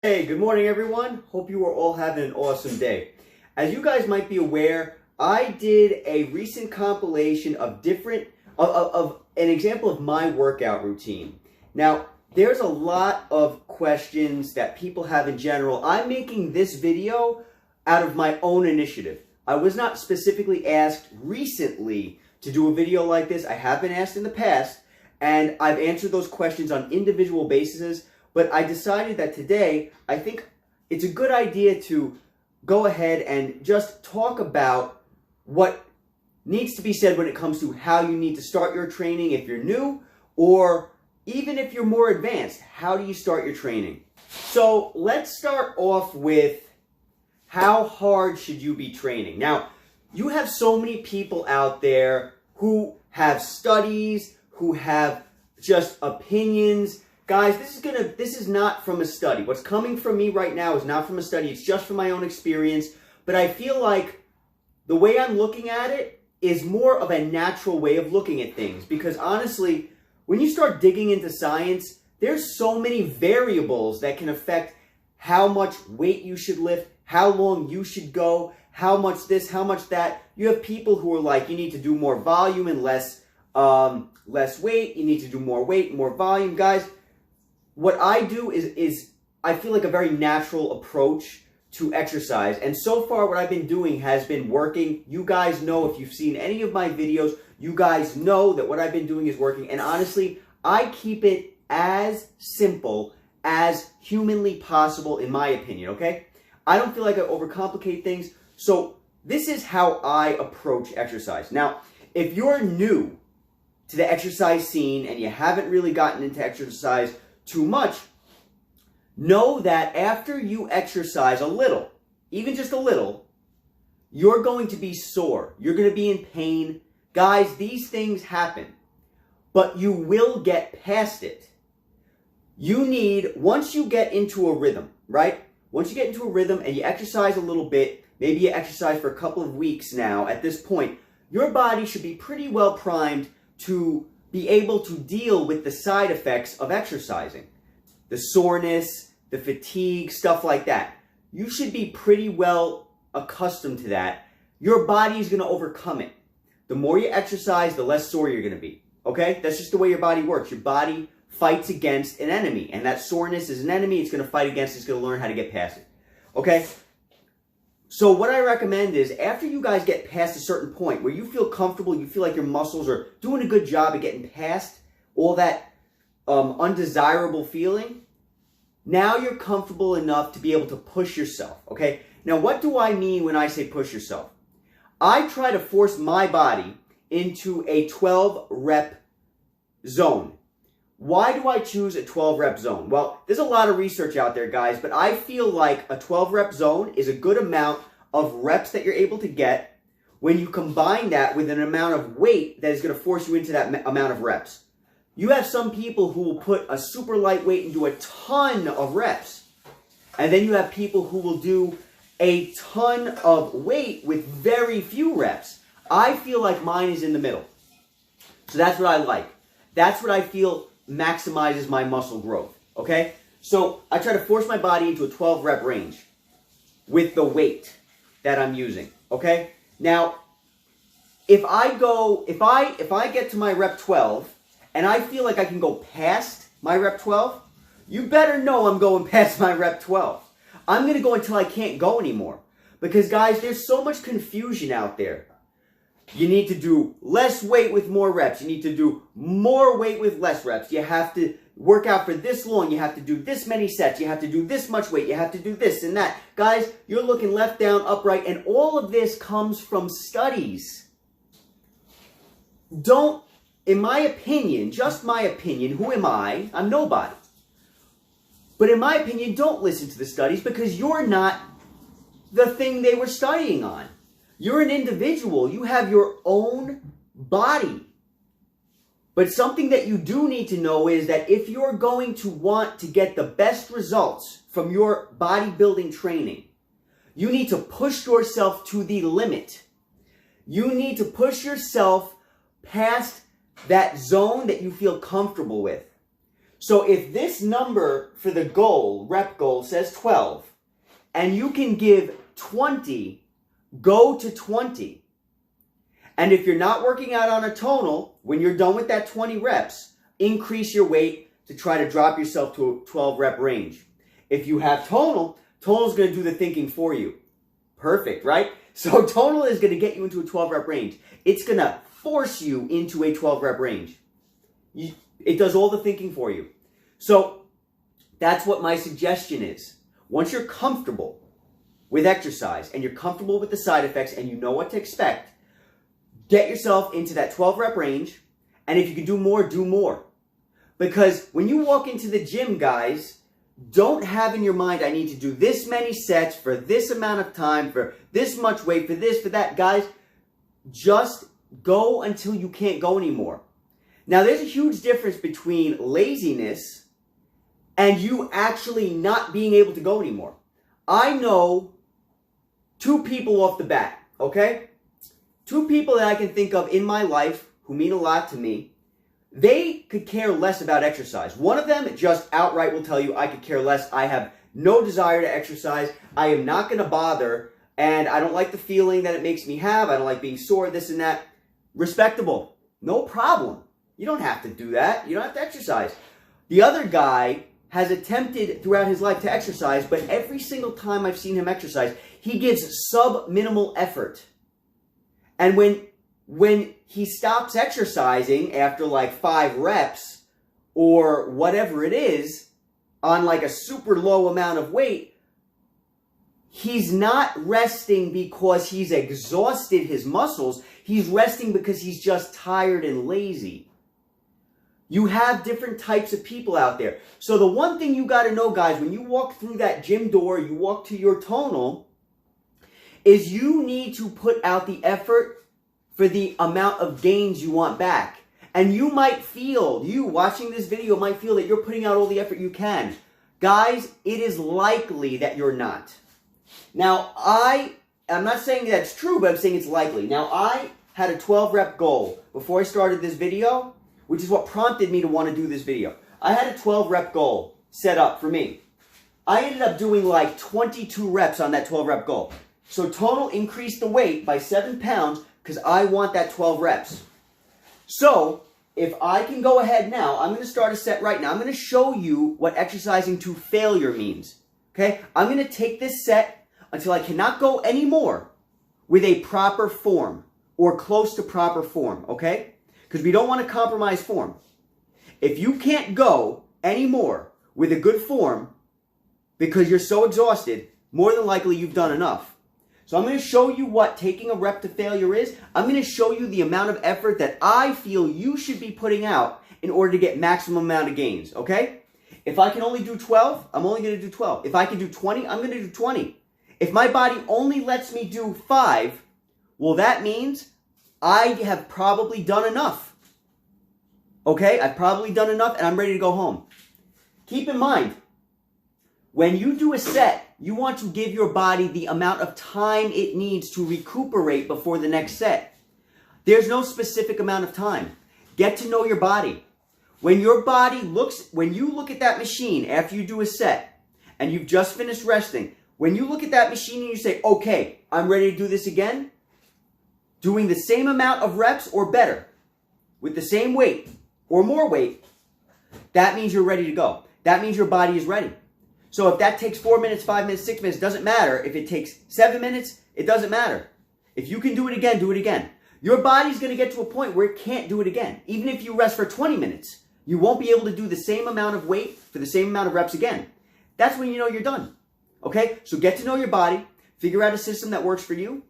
Hey, good morning everyone. Hope you are all having an awesome day. As you guys might be aware, I did a recent compilation of an example of my workout routine. Now, there's a lot of questions that people have in general. I'm making this video out of my own initiative. I was not specifically asked recently to do a video like this. I have been asked in the past, and I've answered those questions on individual basis. But I decided that today, I think it's a good idea to go ahead and just talk about what needs to be said when it comes to how you need to start your training if you're new, or even if you're more advanced, how do you start your training? So let's start off with how hard should you be training? Now, you have so many people out there who have studies, who have just opinions. Guys, this is not from a study. What's coming from me right now is not from a study. It's just from my own experience. But I feel like the way I'm looking at it is more of a natural way of looking at things. Because honestly, when you start digging into science, there's so many variables that can affect how much weight you should lift, how long you should go, how much this, how much that. You have people who are like, you need to do more volume and less weight. You need to do more weight and more volume. Guys, what I do is I feel like a very natural approach to exercise. And so far what I've been doing has been working. You guys know, if you've seen any of my videos, you guys know that what I've been doing is working. And honestly, I keep it as simple as humanly possible in my opinion, okay? I don't feel like I overcomplicate things. So this is how I approach exercise. Now, if you're new to the exercise scene and you haven't really gotten into exercise too much, know that after you exercise a little, even just a little, you're going to be sore. You're going to be in pain. Guys, these things happen, but you will get past it. You need, once you get into a rhythm, right? Once you get into a rhythm and you exercise a little bit, maybe you exercise for a couple of weeks now, at this point, your body should be pretty well primed to be able to deal with the side effects of exercising. The soreness, the fatigue, stuff like that. You should be pretty well accustomed to that. Your body is going to overcome it. The more you exercise, the less sore you're going to be. Okay? That's just the way your body works. Your body fights against an enemy. And that soreness is an enemy. It's going to fight against it. It's going to learn how to get past it. Okay? So what I recommend is, after you guys get past a certain point where you feel comfortable, you feel like your muscles are doing a good job of getting past all that undesirable feeling, now you're comfortable enough to be able to push yourself, okay? Now, what do I mean when I say push yourself? I try to force my body into a 12-rep zone. Why do I choose a 12-rep zone? Well, there's a lot of research out there, guys, but I feel like a 12-rep zone is a good amount of reps that you're able to get when you combine that with an amount of weight that is going to force you into that amount of reps. You have some people who will put a super light weight and do a ton of reps. And then you have people who will do a ton of weight with very few reps. I feel like mine is in the middle. So that's what I like. That's what I feel maximizes my muscle growth, okay? So I try to force my body into a 12-rep range with the weight that I'm using, okay? Now, if I get to my rep 12 and I feel like I can go past my rep 12, you better know I'm going past my rep 12. I'm going to go until I can't go anymore. Because, guys, there's so much confusion out there. You need to do less weight with more reps. You need to do more weight with less reps. You have to work out for this long. You have to do this many sets. You have to do this much weight. You have to do this and that. Guys, you're looking left, down, upright, and all of this comes from studies. Don't, in my opinion, just my opinion, who am I? I'm nobody. But in my opinion, don't listen to the studies, because you're not the thing they were studying on. You're an individual. You have your own body. But something that you do need to know is that if you're going to want to get the best results from your bodybuilding training, you need to push yourself to the limit. You need to push yourself past that zone that you feel comfortable with. So if this number for the goal, rep goal, says 12, and you can give 20, go to 20. And if you're not working out on a tonal, when you're done with that 20 reps, increase your weight to try to drop yourself to a 12 rep range. If you have tonal, tonal is going to do the thinking for you. Perfect, right? So tonal is going to get you into a 12 rep range. It's going to force you into a 12 rep range. It does all the thinking for you. So that's what my suggestion is. Once you're comfortable with exercise and you're comfortable with the side effects and you know what to expect, get yourself into that 12 rep range. And if you can do more, do more. Because when you walk into the gym, guys, don't have in your mind, I need to do this many sets for this amount of time, for this much weight, for this, for that. Guys, just go until you can't go anymore. Now, there's a huge difference between laziness and you actually not being able to go anymore. I know 2 people off the bat, okay? 2 people that I can think of in my life who mean a lot to me. They could care less about exercise. One of them just outright will tell you, I could care less. I have no desire to exercise. I am not going to bother. And I don't like the feeling that it makes me have. I don't like being sore, this and that. Respectable. No problem. You don't have to do that. You don't have to exercise. The other guy has attempted throughout his life to exercise, but every single time I've seen him exercise, he gives sub-minimal effort. And when he stops exercising after like 5 reps or whatever it is on like a super low amount of weight, he's not resting because he's exhausted his muscles. He's resting because he's just tired and lazy. You have different types of people out there. So the one thing you got to know, guys, when you walk through that gym door, you walk to your tonal, is you need to put out the effort for the amount of gains you want back. And you might feel, you watching this video might feel that you're putting out all the effort you can. Guys, it is likely that you're not. Now, I'm not saying that's true, but I'm saying it's likely. Now, I had a 12 rep goal before I started this video, which is what prompted me to want to do this video. I had a 12 rep goal set up for me. I ended up doing like 22 reps on that 12 rep goal. So tonal increased the weight by 7 pounds because I want that 12 reps. So if I can go ahead now, I'm going to start a set right now. I'm going to show you what exercising to failure means. Okay? I'm going to take this set until I cannot go anymore with a proper form or close to proper form. Okay? Because we don't want to compromise form. If you can't go anymore with a good form because you're so exhausted, more than likely you've done enough. So I'm going to show you what taking a rep to failure is. I'm going to show you the amount of effort that I feel you should be putting out in order to get maximum amount of gains, okay? If I can only do 12, I'm only going to do 12. If I can do 20, I'm going to do 20. If my body only lets me do 5, well, that means I have probably done enough. Okay? I've probably done enough and I'm ready to go home. Keep in mind, when you do a set, you want to give your body the amount of time it needs to recuperate before the next set. There's no specific amount of time. Get to know your body. When you look at that machine after you do a set and you've just finished resting, when you look at that machine and you say, okay, I'm ready to do this again, doing the same amount of reps or better, with the same weight or more weight, that means you're ready to go. That means your body is ready. So if that takes 4 minutes, 5 minutes, 6 minutes, doesn't matter. If it takes 7 minutes, it doesn't matter. If you can do it again, do it again. Your body's going to get to a point where it can't do it again. Even if you rest for 20 minutes, you won't be able to do the same amount of weight for the same amount of reps again. That's when you know you're done. Okay? So get to know your body, figure out a system that works for you,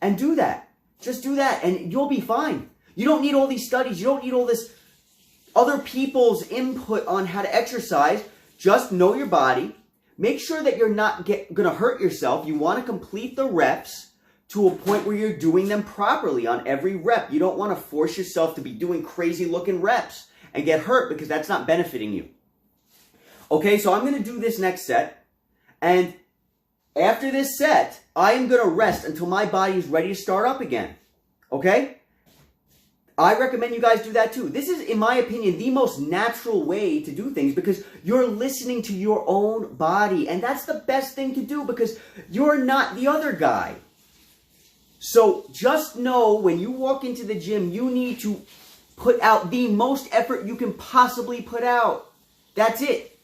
and do that. Just do that, and you'll be fine. You don't need all these studies. You don't need all this other people's input on how to exercise. Just know your body. Make sure that you're not going to hurt yourself. You want to complete the reps to a point where you're doing them properly on every rep. You don't want to force yourself to be doing crazy looking reps and get hurt because that's not benefiting you. Okay, so I'm going to do this next set. And after this set, I am going to rest until my body is ready to start up again. Okay? I recommend you guys do that too. This is, in my opinion, the most natural way to do things because you're listening to your own body. And that's the best thing to do because you're not the other guy. So just know when you walk into the gym, you need to put out the most effort you can possibly put out. That's it.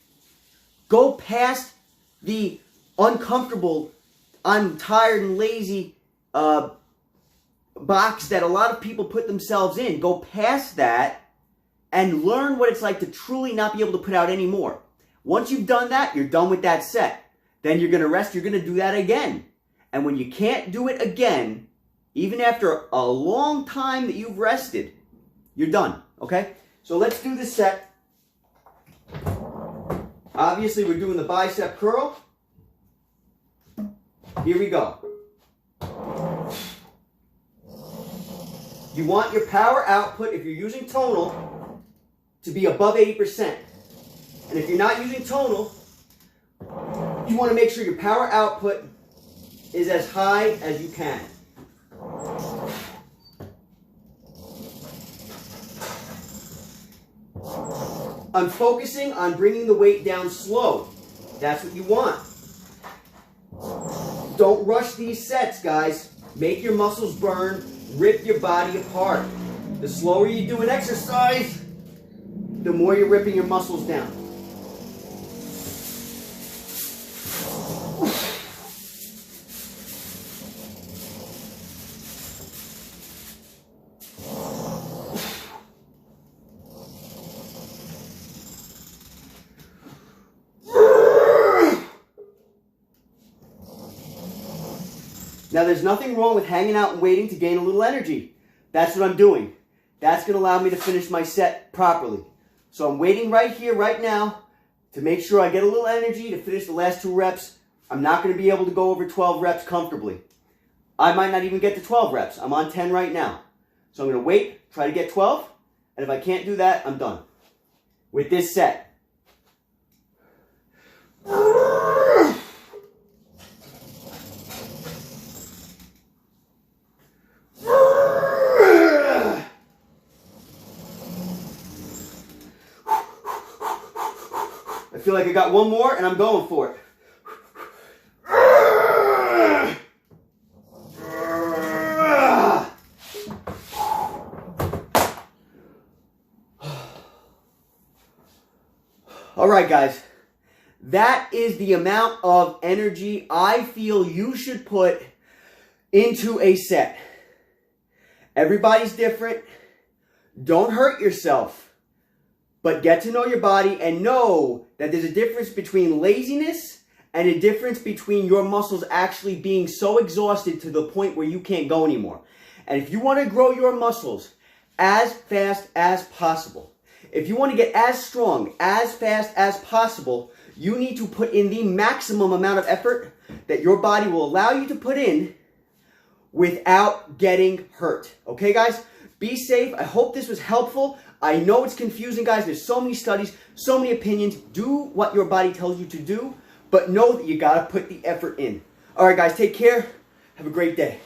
Go past the uncomfortable, I'm tired and lazy box that a lot of people put themselves in. Go past that and learn what it's like to truly not be able to put out any more. Once you've done that, you're done with that set. Then you're going to rest. You're going to do that again. And when you can't do it again, even after a long time that you've rested, you're done. Okay? So let's do the set. Obviously, we're doing the bicep curl. Here we go. You want your power output, if you're using tonal, to be above 80%. And if you're not using tonal, you want to make sure your power output is as high as you can. I'm focusing on bringing the weight down slow. That's what you want. Don't rush these sets, guys. Make your muscles burn. Rip your body apart. The slower you do an exercise, the more you're ripping your muscles down. Now, there's nothing wrong with hanging out and waiting to gain a little energy. That's what I'm doing. That's going to allow me to finish my set properly. So I'm waiting right here, right now, to make sure I get a little energy to finish the last 2 reps. I'm not going to be able to go over 12 reps comfortably. I might not even get to 12 reps. I'm on 10 right now. So I'm going to wait, try to get 12, and if I can't do that, I'm done with this set. I feel like I got one more and I'm going for it. All right, guys. That is the amount of energy I feel you should put into a set. Everybody's different. Don't hurt yourself. But get to know your body and know that there's a difference between laziness and a difference between your muscles actually being so exhausted to the point where you can't go anymore. And if you want to grow your muscles as fast as possible, if you want to get as strong, as fast as possible, you need to put in the maximum amount of effort that your body will allow you to put in without getting hurt. Okay, guys? Be safe. I hope this was helpful. I know it's confusing, guys. There's so many studies, so many opinions. Do what your body tells you to do, but know that you got to put the effort in. All right, guys, take care. Have a great day.